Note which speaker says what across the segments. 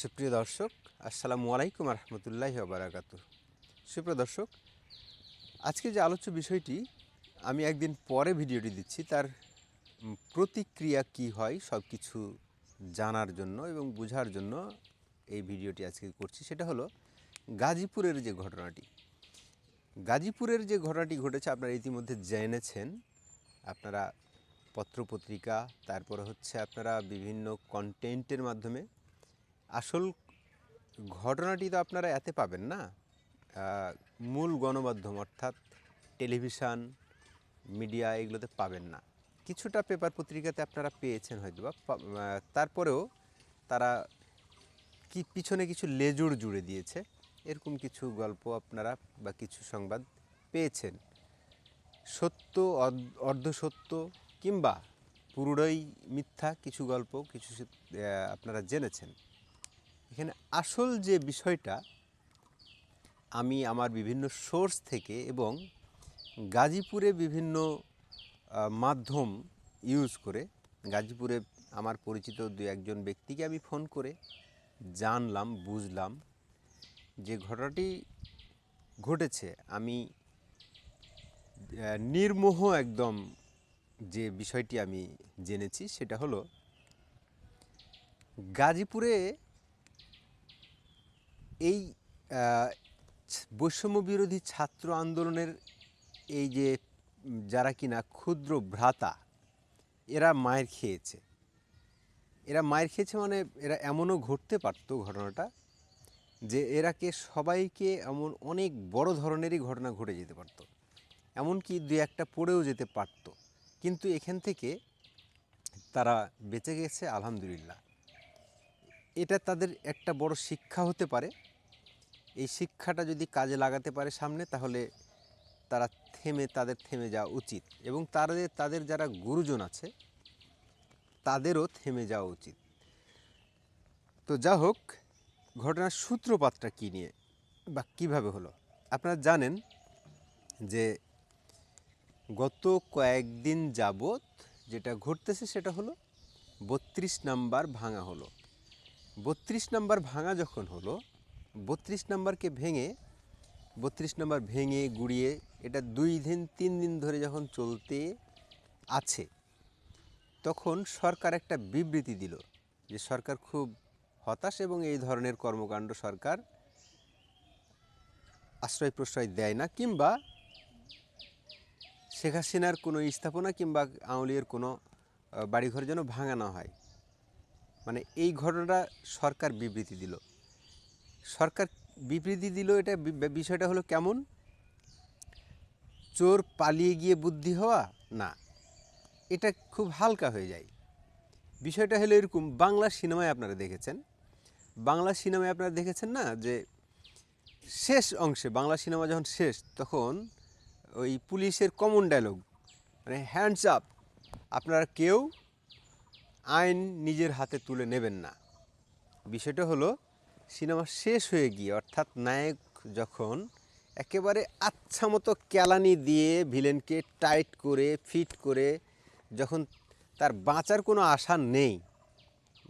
Speaker 1: সুপ্রিয় দর্শক, আসসালামু আলাইকুম রহমতুল্লাহি ওয়া বারাকাতুহু। সুপ্রিয় দর্শক, আজকে যে আলোচ্য বিষয়টি আমি একদিন পরে ভিডিওটি দিচ্ছি, তার প্রতিক্রিয়া কি হয় সব কিছু জানার জন্য এবং বোঝার জন্য এই ভিডিওটি আজকে করছি। সেটা হলো গাজীপুরের যে ঘটনাটি ঘটেছে আপনারা ইতিমধ্যে জেনেছেন। আপনারা পত্রপত্রিকা, তারপরে হচ্ছে আপনারা বিভিন্ন কন্টেন্টের মাধ্যমে আসল ঘটনাটি তো আপনারা এতে পাবেন না, মূল গণমাধ্যম অর্থাৎ টেলিভিশন, মিডিয়া এগুলোতে পাবেন না। কিছুটা পেপার পত্রিকাতে আপনারা পেয়েছেন হয়তো বা, তারপরেও তারা কি পিছনে কিছু লেজুড় জুড়ে দিয়েছে, এরকম কিছু গল্প আপনারা বা কিছু সংবাদ পেয়েছেন। সত্য, অর্ধসত্য কিংবা পুরোটাই মিথ্যা কিছু গল্প কিছু আপনারা জেনেছেন। এখানে আসল যে বিষয়টা আমি আমার বিভিন্ন সোর্স থেকে এবং গাজীপুরে বিভিন্ন মাধ্যম ইউজ করে, গাজীপুরে আমার পরিচিত দু একজন ব্যক্তিকে আমি ফোন করে জানলাম, বুঝলাম যে ঘটনাটি ঘটেছে। আমি নির্মোহ একদম যে বিষয়টি আমি জেনেছি সেটা হলো গাজীপুরে এই বৈষম্য বিরোধী ছাত্র আন্দোলনের এই যে যারা কিনা ক্ষুদ্র ভ্রাতা, এরা মায়ের খেয়েছে। মানে এরা এমনও ঘটতে পারতো ঘটনাটা যে এরাকে সবাইকে এমন অনেক বড় ধরনেরই ঘটনা ঘটে যেতে পারতো, এমনকি দু একটা পড়েও যেতে পারতো। কিন্তু এখান থেকে তারা বেঁচে গেছে, আলহামদুলিল্লাহ। এটা তাদের একটা বড় শিক্ষা হতে পারে। এই শিক্ষাটা যদি কাজে লাগাতে পারে সামনে, তাহলে তাদের থেমে যাওয়া উচিত এবং তাদের যারা গুরুজন আছে তাদেরও থেমে যাওয়া উচিত। তো যা হোক, ঘটনার সূত্রপাতটা কী নিয়ে বা কীভাবে হলো আপনারা জানেন যে গত কয়েকদিন যাবৎ যেটা ঘটতেছে সেটা হলো ৩২ নাম্বার ভাঙা হলো। ৩২ নাম্বার ভাঙা যখন হলো, ৩২ নাম্বার ভেঙে গুড়িয়ে এটা 2-3 দিন ধরে যখন চলতে আছে, তখন সরকার একটা বিবৃতি দিল যে সরকার খুব হতাশ এবং এই ধরনের কর্মকাণ্ড সরকার আশ্রয় প্রশ্রয় দেয় না, কিংবা শেখ হাসিনার কোনো স্থাপনা কিংবা আওয়ামী লীগের কোনো বাড়িঘর যেন ভাঙা না হয়। মানে এই ঘটনাটা সরকার বিবৃতি দিল। এটা বিষয়টা হলো কেমন, চোর পালিয়ে গিয়ে বুদ্ধি হওয়া না, এটা খুব হালকা হয়ে যায়। বিষয়টা হলো এরকম, বাংলা সিনেমায় আপনারা দেখেছেন না, যে শেষ অংশে বাংলা সিনেমা যখন শেষ, তখন ওই পুলিশের কমন ডায়লগ, মানে হ্যান্ডস আপ, আপনারা কেউ আইন নিজের হাতে তুলে নেবেন না। বিষয়টা হলো সিনেমা শেষ হয়ে গিয়ে, অর্থাৎ নায়ক যখন একেবারে আচ্ছা মতো কেলানি দিয়ে ভিলেনকে টাইট করে ফিট করে, যখন তার বাঁচার কোনো আশা নেই,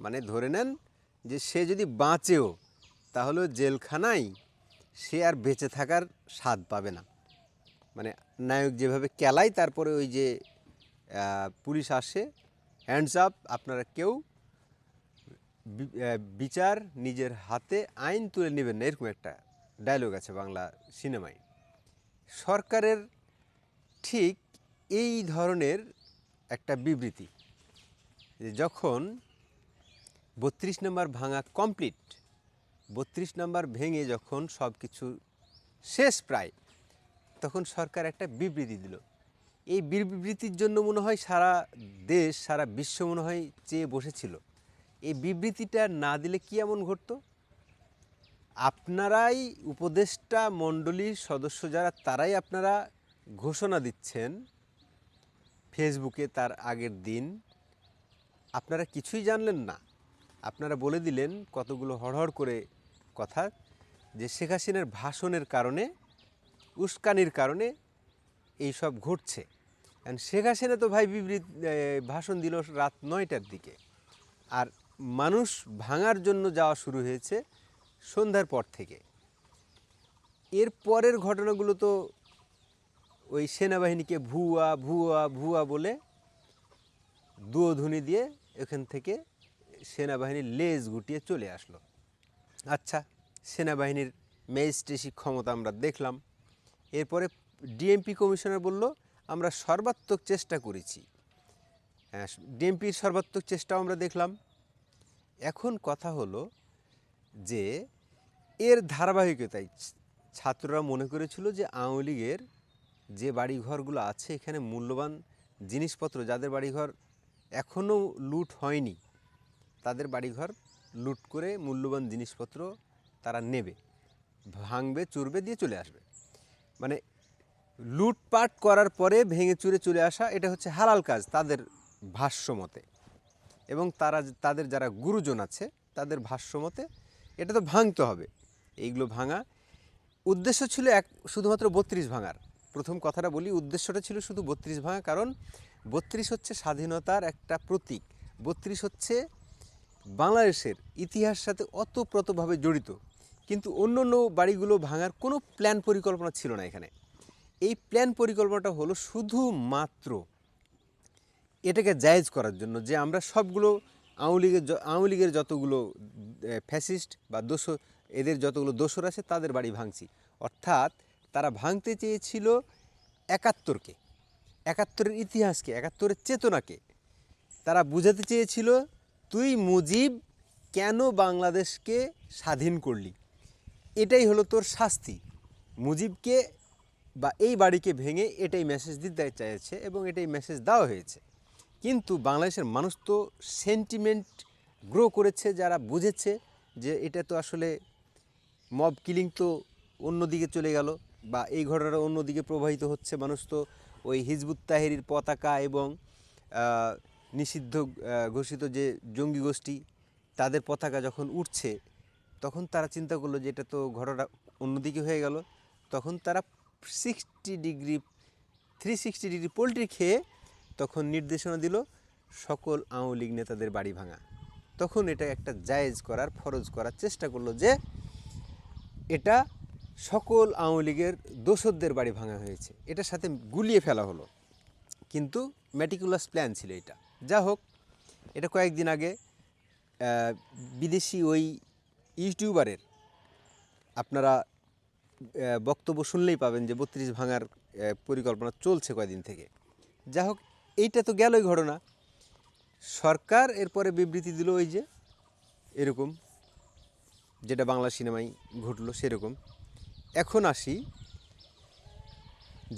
Speaker 1: মানে ধরে নেন যে সে যদি বাঁচেও তাহলে জেলখানায় সে আর বেঁচে থাকার স্বাদ পাবে না, মানে নায়ক যেভাবে কেলায়, তারপরে ওই যে পুলিশ আসে, হ্যান্ডস আপ, আপনারা কেউ বিচার নিজের হাতে, আইন তুলে নেবেন না, এরকম একটা ডায়লগ আছে বাংলা সিনেমায়। সরকারের ঠিক এই ধরনের একটা বিবৃতি, যে যখন ৩২ নম্বর ভাঙা কমপ্লিট, ৩২ নম্বর ভেঙে যখন সব কিছু শেষ প্রায়, তখন সরকার একটা বিবৃতি দিল। এই বিবৃতির জন্য মনে হয় সারা দেশ, সারা বিশ্ব মনে হয় চেয়ে বসেছিল। এই বিবৃতিটা না দিলে কি এমন ঘটতো, আপনারাই উপদেষ্টা মণ্ডলীর সদস্য যারা, তারাই আপনারা ঘোষণা দিচ্ছেন ফেসবুকে তার আগের দিন, আপনারা কিছুই জানলেন না। আপনারা বলে দিলেন কতগুলো হড়হড় করে কথা, যে শেখ হাসিনার ভাষণের কারণে, উস্কানির কারণে এই সব ঘটছে। কারণ শেখ হাসিনা তো ভাই ভাষণ দিল রাত 9টার দিকে, আর মানুষ ভাঙার জন্য যাওয়া শুরু হয়েছে সন্ধ্যার পর থেকে। এর পরের ঘটনাগুলো তো ওই সেনাবাহিনীকে ভুয়া ভুয়া ভুয়া বলে দুয়োধ্বনি দিয়ে এখান থেকে সেনাবাহিনীর লেজ গুটিয়ে চলে আসলো। আচ্ছা, সেনাবাহিনীর ম্যাজিস্ট্রেসি ক্ষমতা আমরা দেখলাম। এরপরে ডিএমপি কমিশনার বলল আমরা সর্বাত্মক চেষ্টা করেছি। হ্যাঁ, ডিএমপির সর্বাত্মক চেষ্টাও আমরা দেখলাম। এখন কথা হলো যে এর ধারাবাহিকতায় ছাত্ররা মনে করেছিল যে আওয়ামী লীগের যে বাড়িঘরগুলো আছে এখানে মূল্যবান জিনিসপত্র, যাদের বাড়িঘর এখনও লুট হয়নি তাদের বাড়িঘর লুট করে মূল্যবান জিনিসপত্র তারা নেবে, ভাঙবে, চুরবে, দিয়ে চলে আসবে। মানে লুটপাট করার পরে ভেঙে চুরে চলে আসা, এটা হচ্ছে হালাল কাজ তাদের ভাষ্যমতে। এবং তাদের যারা গুরুজন আছে তাদের ভাষ্যমতে এটা তো ভাঙতে হবে। এইগুলো ভাঙা উদ্দেশ্য ছিল শুধুমাত্র 32 ভাঙার। প্রথম কথাটা বলি, উদ্দেশ্যটা ছিল শুধু 32 ভাঙা, কারণ 32 হচ্ছে স্বাধীনতার একটা প্রতীক। 32 হচ্ছে বাংলাদেশের ইতিহাসের সাথে ওতপ্রোতভাবে জড়িত। কিন্তু অন্য অন্য বাড়িগুলো ভাঙার কোনো প্ল্যান পরিকল্পনা ছিল না এখানে। এই প্ল্যান পরিকল্পনাটা হলো শুধুমাত্র এটাকে জায়েজ করার জন্য যে আমরা সবগুলো আওয়ামী লীগের যতগুলো ফ্যাসিস্ট বা এদের যতগুলো দোসর আছে তাদের বাড়ি ভাঙছি। অর্থাৎ তারা ভাঙতে চেয়েছিল 71কে, 71-এর ইতিহাসকে, 71-এর চেতনাকে। তারা বুঝাতে চেয়েছিল তুই মুজিব কেন বাংলাদেশকে স্বাধীন করলি, এটাই হলো তোর শাস্তি। মুজিবকে বা এই বাড়িকে ভেঙে এটাই মেসেজ দিতে চাইছে এবং এটাই মেসেজ দেওয়া হয়েছে। কিন্তু বাংলাদেশের মানুষ তো সেন্টিমেন্ট গ্রো করেছে, যারা বুঝেছে যে এটা তো আসলে মব কিলিং তো অন্যদিকে চলে গেল বা এই ঘটনাটা অন্যদিকে প্রবাহিত হচ্ছে। মানুষ তো ওই হিজবুত তাহরির পতাকা এবং নিষিদ্ধ ঘোষিত যে জঙ্গি গোষ্ঠী তাদের পতাকা যখন উঠছে তখন তারা চিন্তা করলো যে এটা তো ঘটনা অন্যদিকে হয়ে গেল। তখন তারা 360 ডিগ্রি পোল্ট্রি খেয়ে তখন নির্দেশনা দিল সকল আওয়ামী লীগ নেতাদের বাড়ি ভাঙা। তখন এটা একটা জায়েজ করার, ফরজ করার চেষ্টা করলো যে এটা সকল আওয়ামী লীগের দোসরদের বাড়ি ভাঙা হয়েছে, এটার সাথে গুলিয়ে ফেলা হলো। কিন্তু ম্যাটিকুলাস প্ল্যান ছিল এটা। যা হোক, এটা কয়েকদিন আগে বিদেশি ওই ইউটিউবারের আপনারা বক্তব্য শুনলেই পাবেন যে 32 ভাঙার পরিকল্পনা চলছে কয়েকদিন থেকে। যা হোক, এইটা তো গেলই ঘটনা। সরকার এরপরে বিবৃতি দিল ওই যে এরকম, যেটা বাংলা সিনেমায় ঘটলো সেরকম। এখন আসি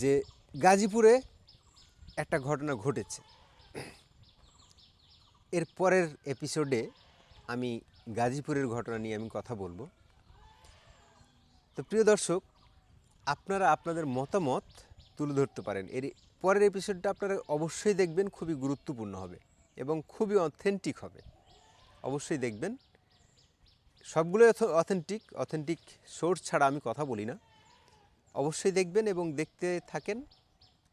Speaker 1: যে গাজীপুরে একটা ঘটনা ঘটেছে। এর পরের এপিসোডে আমি গাজীপুরের ঘটনা নিয়ে আমি কথা বলবো। তো প্রিয় দর্শক, আপনারা আপনাদের মতামত তুলে ধরতে পারেন। এর পরের এপিসোডটা আপনারা অবশ্যই দেখবেন, খুবই গুরুত্বপূর্ণ হবে এবং খুবই অথেন্টিক হবে। অবশ্যই দেখবেন। সবগুলোই অথেন্টিক সোর্স ছাড়া আমি কথা বলি না। অবশ্যই দেখবেন এবং দেখতে থাকেন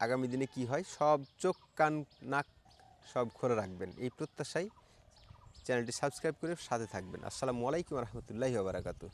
Speaker 1: আগামী দিনে কি হয়। সব চোখ কান নাক সব খোলা রাখবেন এই প্রত্যাশায় চ্যানেলটি সাবস্ক্রাইব করে সাথে থাকবেন। আসসালামু আলাইকুম রহমতুল্লাহি ওয়া বারাকাতুহু।